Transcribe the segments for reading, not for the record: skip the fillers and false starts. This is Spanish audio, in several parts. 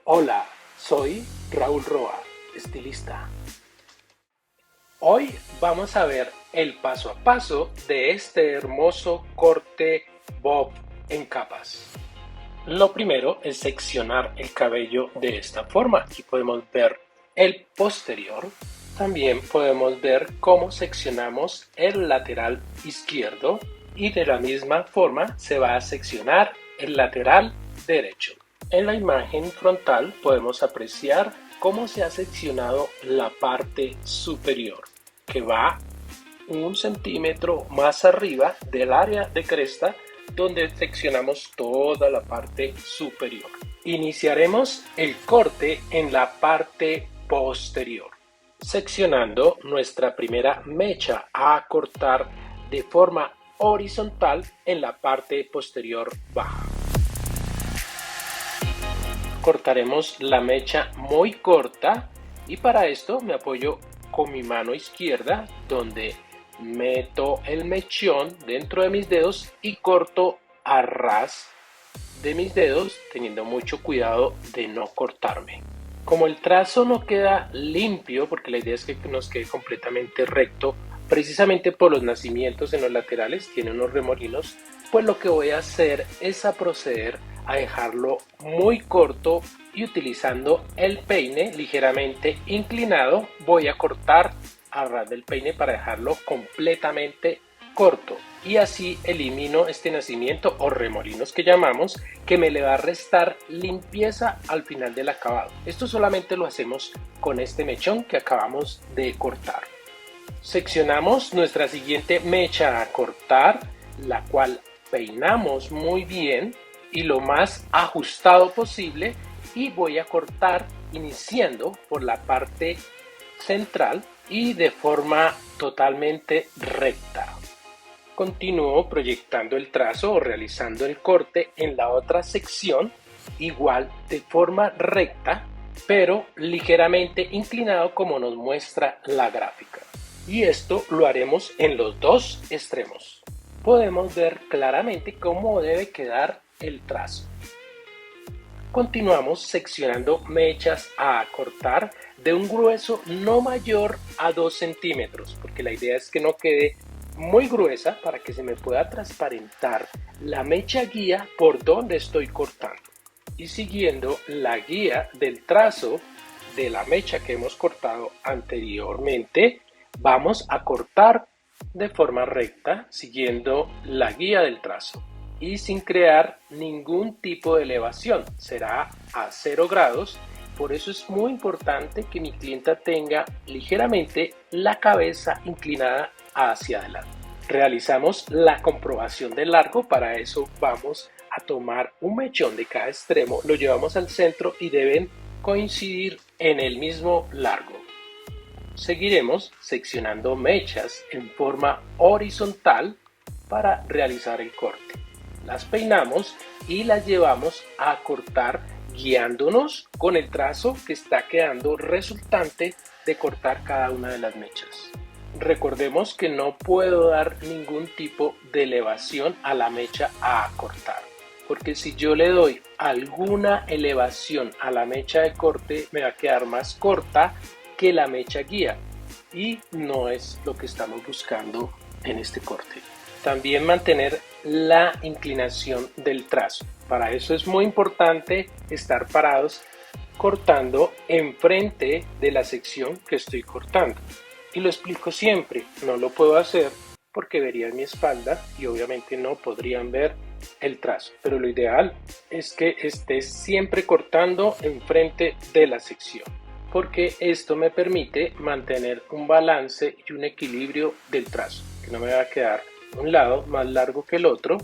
Hola, soy Raúl Roa, estilista. Hoy vamos a ver el paso a paso de este hermoso corte bob en capas. Lo primero es seccionar el cabello de esta forma. Aquí podemos ver el posterior. También podemos ver cómo seccionamos el lateral izquierdo y de la misma forma se va a seccionar el lateral derecho. En la imagen frontal podemos apreciar cómo se ha seccionado la parte superior, que va 1 centímetro más arriba del área de cresta donde seccionamos toda la parte superior. Iniciaremos el corte en la parte posterior, seccionando nuestra primera mecha a cortar de forma horizontal en la parte posterior baja. Cortaremos la mecha muy corta y para esto me apoyo con mi mano izquierda donde meto el mechón dentro de mis dedos y corto a ras de mis dedos teniendo mucho cuidado de no cortarme. Como el trazo no queda limpio, porque la idea es que nos quede completamente recto, precisamente por los nacimientos en los laterales, tiene unos remolinos, pues lo que voy a hacer es proceder a dejarlo muy corto y utilizando el peine ligeramente inclinado voy a cortar a ras del peine para dejarlo completamente corto y así elimino este nacimiento o remolinos que llamamos, que me le va a restar limpieza al final del acabado. Esto solamente lo hacemos con este mechón que acabamos de cortar. Seccionamos nuestra siguiente mecha a cortar, la cual peinamos muy bien y lo más ajustado posible, y voy a cortar iniciando por la parte central y de forma totalmente recta. Continúo proyectando el trazo o realizando el corte en la otra sección, igual de forma recta, pero ligeramente inclinado como nos muestra la gráfica. Y esto lo haremos en los dos extremos. Podemos ver claramente cómo debe quedar el trazo. Continuamos seccionando mechas a cortar de un grueso no mayor a 2 centímetros, porque la idea es que no quede muy gruesa para que se me pueda transparentar la mecha guía por donde estoy cortando. Y siguiendo la guía del trazo de la mecha que hemos cortado anteriormente, vamos a cortar de forma recta siguiendo la guía del trazo y sin crear ningún tipo de elevación. Será a 0 grados. Por eso es muy importante que mi clienta tenga ligeramente la cabeza inclinada hacia adelante. Realizamos la comprobación del largo. Para eso vamos a tomar un mechón de cada extremo, lo llevamos al centro y deben coincidir en el mismo largo. Seguiremos seccionando mechas en forma horizontal para realizar el corte. Las peinamos y las llevamos a cortar guiándonos con el trazo que está quedando resultante de cortar cada una de las mechas. Recordemos que no puedo dar ningún tipo de elevación a la mecha a cortar, porque si yo le doy alguna elevación a la mecha de corte me va a quedar más corta que la mecha guía y no es lo que estamos buscando en este corte. También mantener la inclinación del trazo. Para eso es muy importante estar parados cortando enfrente de la sección que estoy cortando. Y lo explico siempre, no lo puedo hacer porque verían mi espalda y obviamente no podrían ver el trazo. Pero lo ideal es que estés siempre cortando enfrente de la sección, porque esto me permite mantener un balance y un equilibrio del trazo, que no me va a quedar un lado más largo que el otro,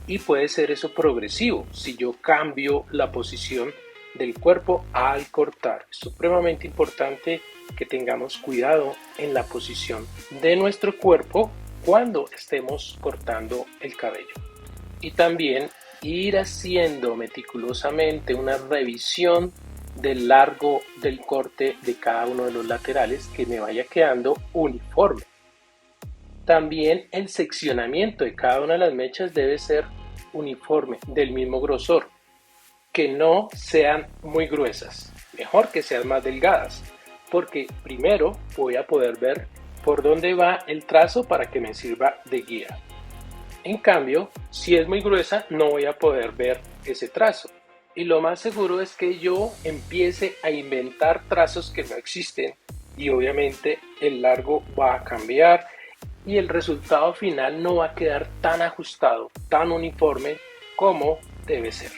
y puede ser eso progresivo si yo cambio la posición del cuerpo al cortar. Es supremamente importante que tengamos cuidado en la posición de nuestro cuerpo cuando estemos cortando el cabello. Y también ir haciendo meticulosamente una revisión del largo del corte de cada uno de los laterales, que me vaya quedando uniforme. También el seccionamiento de cada una de las mechas debe ser uniforme, del mismo grosor, que no sean muy gruesas, mejor que sean más delgadas, porque primero voy a poder ver por dónde va el trazo para que me sirva de guía. En cambio, si es muy gruesa, no voy a poder ver ese trazo. Y lo más seguro es que yo empiece a inventar trazos que no existen y obviamente el largo va a cambiar y el resultado final no va a quedar tan ajustado, tan uniforme como debe ser.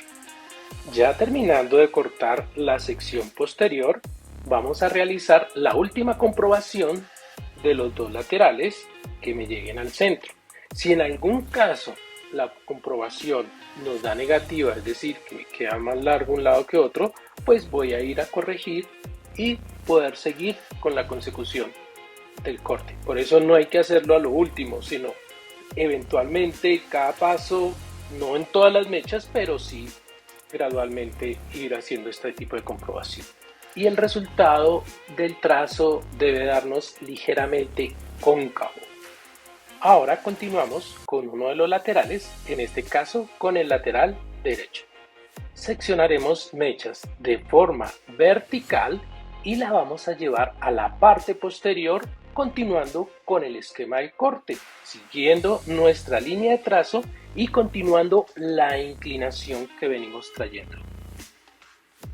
Ya terminando de cortar la sección posterior, vamos a realizar la última comprobación de los dos laterales que me lleguen al centro. Si en algún caso la comprobación nos da negativa, es decir, que me queda más largo un lado que otro, pues voy a ir a corregir y poder seguir con la consecución del corte. Por eso no hay que hacerlo a lo último, sino eventualmente cada paso, no en todas las mechas, pero sí gradualmente ir haciendo este tipo de comprobación. Y el resultado del trazo debe darnos ligeramente cóncavo. Ahora continuamos con uno de los laterales, en este caso con el lateral derecho. Seccionaremos mechas de forma vertical y la vamos a llevar a la parte posterior continuando con el esquema de corte, siguiendo nuestra línea de trazo y continuando la inclinación que venimos trayendo.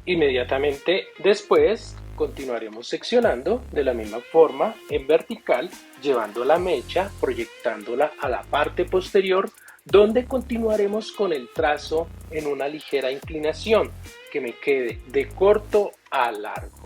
Inmediatamente después continuaremos seccionando de la misma forma en vertical, llevando la mecha, proyectándola a la parte posterior, donde continuaremos con el trazo en una ligera inclinación que me quede de corto a largo.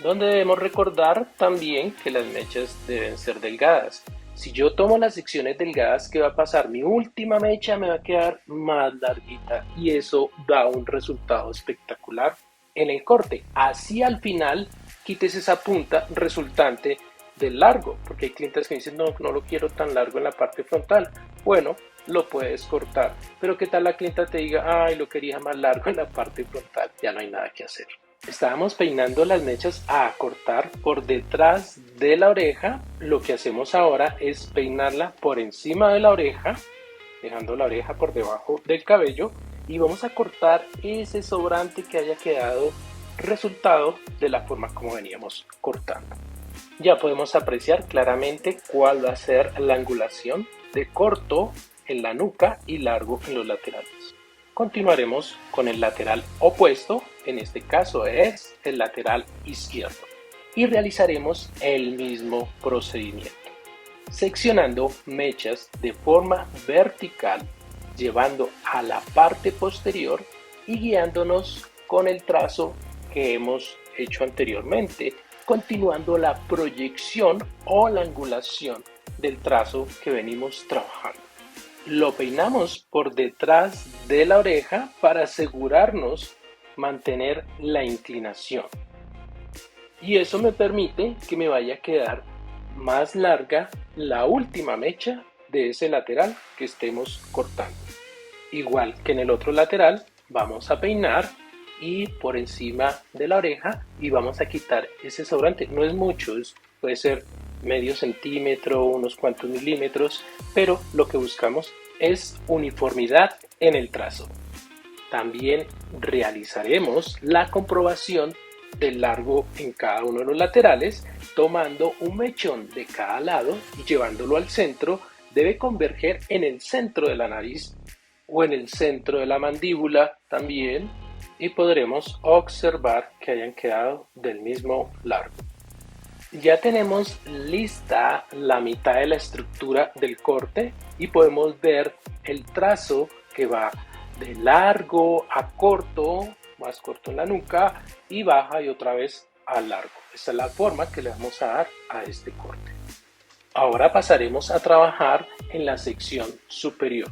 Donde debemos recordar también que las mechas deben ser delgadas. Si yo tomo las secciones delgadas, ¿qué va a pasar? Mi última mecha me va a quedar más larguita y eso da un resultado espectacular en el corte. Así al final quites esa punta resultante del largo, porque hay clientes que dicen no lo quiero tan largo en la parte frontal. Bueno, lo puedes cortar, pero ¿qué tal la clienta te diga ay, lo quería más largo en la parte frontal? Ya no hay nada que hacer. Estábamos peinando las mechas a cortar por detrás de la oreja. Lo que hacemos ahora es peinarla por encima de la oreja, dejando la oreja por debajo del cabello, y vamos a cortar ese sobrante que haya quedado resultado de la forma como veníamos cortando. Ya podemos apreciar claramente cuál va a ser la angulación de corto en la nuca y largo en los laterales. Continuaremos con el lateral opuesto, en este caso es el lateral izquierdo, y realizaremos el mismo procedimiento, seccionando mechas de forma vertical, llevando a la parte posterior y guiándonos con el trazo que hemos hecho anteriormente, continuando la proyección o la angulación del trazo que venimos trabajando. Lo peinamos por detrás de la oreja para asegurarnos mantener la inclinación. Y eso me permite que me vaya a quedar más larga la última mecha de ese lateral que estemos cortando. Igual que en el otro lateral, vamos a peinar y por encima de la oreja y vamos a quitar ese sobrante. No es mucho, puede ser medio centímetro, unos cuantos milímetros, pero lo que buscamos es uniformidad en el trazo. También realizaremos la comprobación del largo en cada uno de los laterales, tomando un mechón de cada lado y llevándolo al centro. Debe converger en el centro de la nariz o en el centro de la mandíbula también, y podremos observar que hayan quedado del mismo largo. Ya tenemos lista la mitad de la estructura del corte y podemos ver el trazo que va de largo a corto, más corto en la nuca y baja y otra vez a largo. Esta es la forma que le vamos a dar a este corte. Ahora pasaremos a trabajar en la sección superior,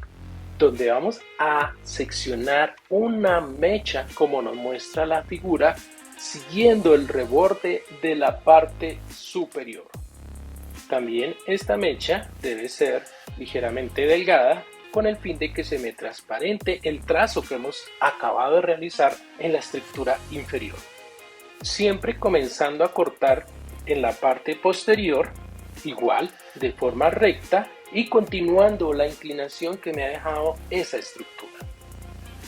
donde vamos a seccionar una mecha como nos muestra la figura, siguiendo el reborde de la parte superior. También esta mecha debe ser ligeramente delgada con el fin de que se me transparente el trazo que hemos acabado de realizar en la estructura inferior. Siempre comenzando a cortar en la parte posterior, igual de forma recta y continuando la inclinación que me ha dejado esa estructura.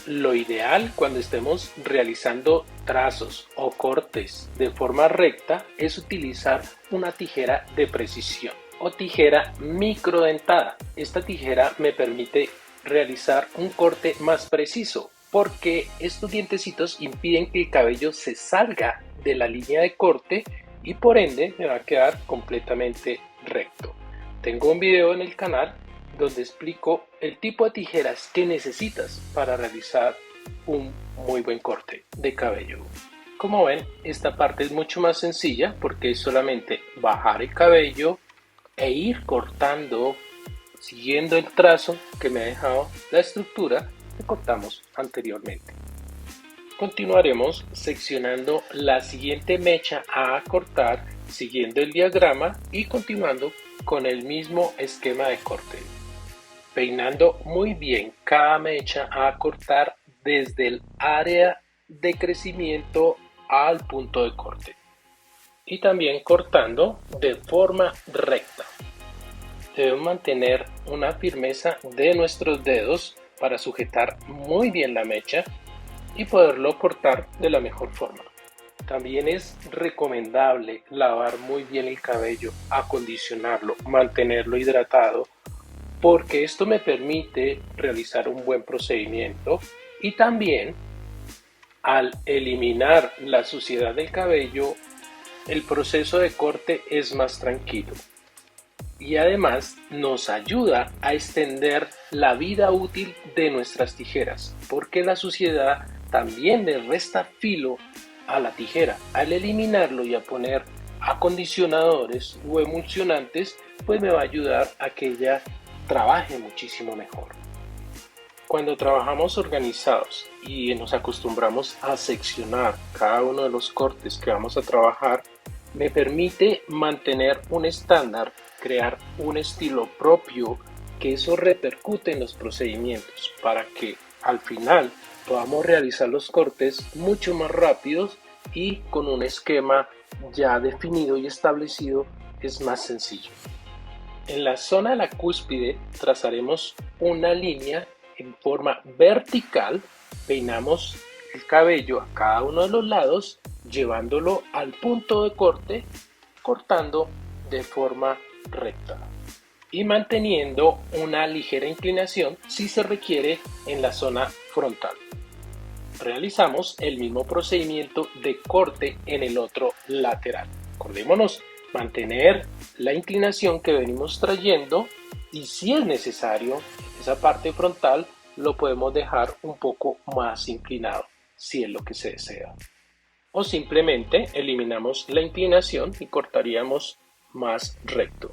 Lo ideal cuando estemos realizando trazos o cortes de forma recta es utilizar una tijera de precisión o tijera microdentada. Esta tijera me permite realizar un corte más preciso porque estos dientecitos impiden que el cabello se salga de la línea de corte y por ende me va a quedar completamente recto. Tengo un video en el canal donde explico el tipo de tijeras que necesitas para realizar un muy buen corte de cabello. Como ven, esta parte es mucho más sencilla porque es solamente bajar el cabello e ir cortando siguiendo el trazo que me ha dejado la estructura que cortamos anteriormente. Continuaremos seccionando la siguiente mecha a cortar siguiendo el diagrama y continuando con el mismo esquema de corte, peinando muy bien cada mecha a cortar desde el área de crecimiento al punto de corte y también cortando de forma recta. Debemos mantener una firmeza de nuestros dedos para sujetar muy bien la mecha y poderlo cortar de la mejor forma. También es recomendable lavar muy bien el cabello, acondicionarlo, mantenerlo hidratado, porque esto me permite realizar un buen procedimiento y también al eliminar la suciedad del cabello, el proceso de corte es más tranquilo. Y además nos ayuda a extender la vida útil de nuestras tijeras, porque la suciedad también le resta filo a la tijera. Al eliminarlo y a poner acondicionadores o emulsionantes, pues me va a ayudar a que ella trabaje muchísimo mejor. Cuando trabajamos organizados y nos acostumbramos a seccionar cada uno de los cortes que vamos a trabajar, me permite mantener un estándar, crear un estilo propio, que eso repercute en los procedimientos para que al final podamos realizar los cortes mucho más rápidos y con un esquema ya definido y establecido es más sencillo. En la zona de la cúspide trazaremos una línea en forma vertical, peinamos el cabello a cada uno de los lados, llevándolo al punto de corte, cortando de forma recta y manteniendo una ligera inclinación si se requiere en la zona frontal. Realizamos el mismo procedimiento de corte en el otro lateral. Acordémonos, mantener la inclinación que venimos trayendo y si es necesario, esa parte frontal lo podemos dejar un poco más inclinado si es lo que se desea. O simplemente eliminamos la inclinación y cortaríamos más recto.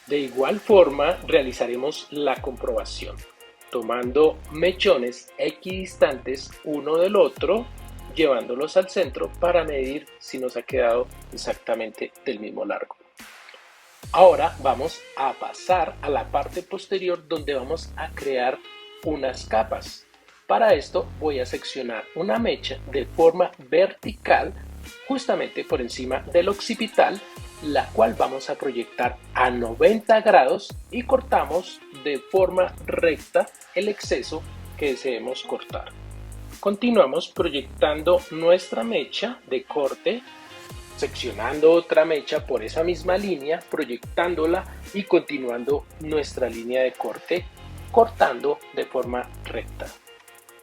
De igual forma realizaremos la comprobación, tomando mechones equidistantes uno del otro, llevándolos al centro para medir si nos ha quedado exactamente del mismo largo. Ahora vamos a pasar a la parte posterior donde vamos a crear unas capas. Para esto voy a seccionar una mecha de forma vertical justamente por encima del occipital, la cual vamos a proyectar a 90 grados y cortamos de forma recta el exceso que deseemos cortar. Continuamos proyectando nuestra mecha de corte, seccionando otra mecha por esa misma línea, proyectándola y continuando nuestra línea de corte, cortando de forma recta.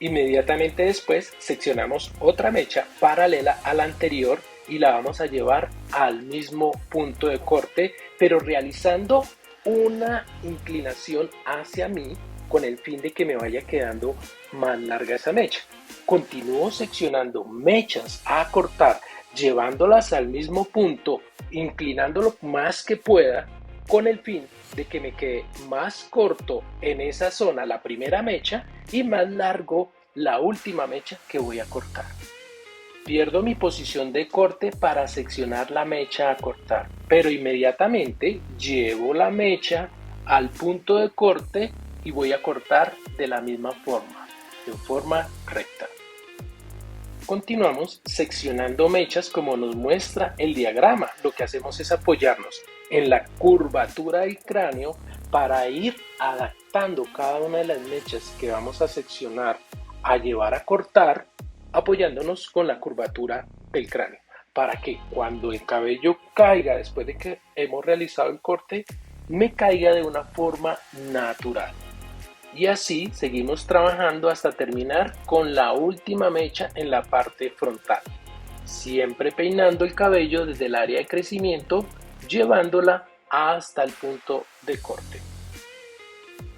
Inmediatamente después seccionamos otra mecha paralela a la anterior y la vamos a llevar al mismo punto de corte, pero realizando una inclinación hacia mí con el fin de que me vaya quedando más larga esa mecha. Continúo seccionando mechas a cortar, llevándolas al mismo punto, inclinándolo más que pueda, con el fin de que me quede más corto en esa zona la primera mecha y más largo la última mecha que voy a cortar. Pierdo mi posición de corte para seccionar la mecha a cortar, pero inmediatamente llevo la mecha al punto de corte y voy a cortar de la misma forma, de forma recta. Continuamos seccionando mechas como nos muestra el diagrama. Lo que hacemos es apoyarnos en la curvatura del cráneo para ir adaptando cada una de las mechas que vamos a seccionar a llevar a cortar apoyándonos con la curvatura del cráneo, para que cuando el cabello caiga después de que hemos realizado el corte, me caiga de una forma natural. Y así seguimos trabajando hasta terminar con la última mecha en la parte frontal, siempre peinando el cabello desde el área de crecimiento, llevándola hasta el punto de corte.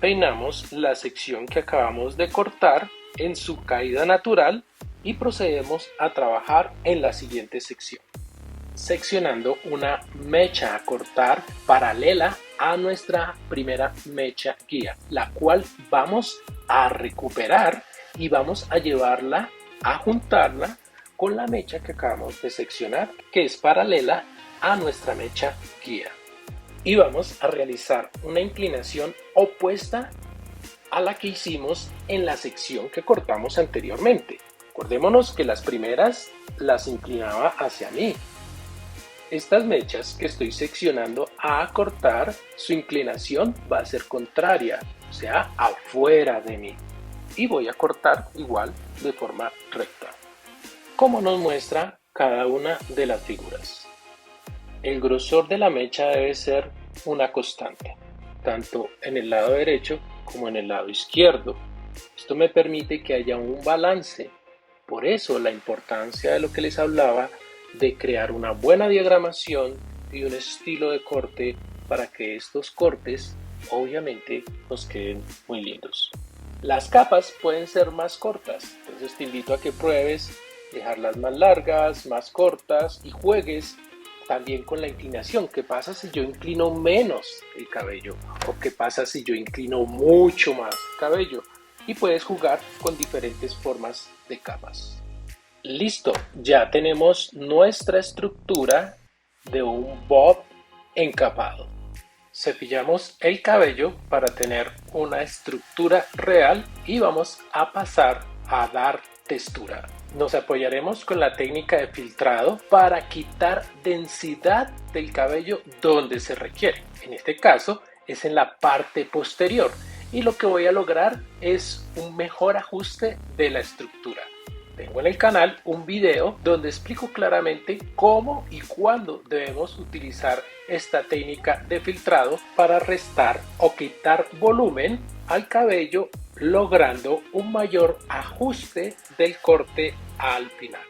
Peinamos la sección que acabamos de cortar en su caída natural y procedemos a trabajar en la siguiente sección, seccionando una mecha a cortar paralela a nuestra primera mecha guía, la cual vamos a recuperar y vamos a llevarla a juntarla con la mecha que acabamos de seccionar, que es paralela a nuestra mecha guía. Y vamos a realizar una inclinación opuesta a la que hicimos en la sección que cortamos anteriormente. Acordémonos que las primeras las inclinaba hacia mí. Estas mechas que estoy seccionando a cortar, su inclinación va a ser contraria, o sea, afuera de mí. Y voy a cortar igual de forma recta, como nos muestra cada una de las figuras. El grosor de la mecha debe ser una constante, tanto en el lado derecho como en el lado izquierdo. Esto me permite que haya un balance. Por eso la importancia de lo que les hablaba de crear una buena diagramación y un estilo de corte para que estos cortes obviamente nos queden muy lindos. Las capas pueden ser más cortas, entonces te invito a que pruebes dejarlas más largas, más cortas y juegues también con la inclinación. ¿Qué pasa si yo inclino menos el cabello? ¿O qué pasa si yo inclino mucho más el cabello? Y puedes jugar con diferentes formas de capas. Listo, ya tenemos nuestra estructura de un bob encapado. Cepillamos el cabello para tener una estructura real y vamos a pasar a dar textura. Nos apoyaremos con la técnica de filtrado para quitar densidad del cabello donde se requiere. En este caso es en la parte posterior y lo que voy a lograr es un mejor ajuste de la estructura. Tengo en el canal un video donde explico claramente cómo y cuándo debemos utilizar esta técnica de filtrado para restar o quitar volumen al cabello, logrando un mayor ajuste del corte al final.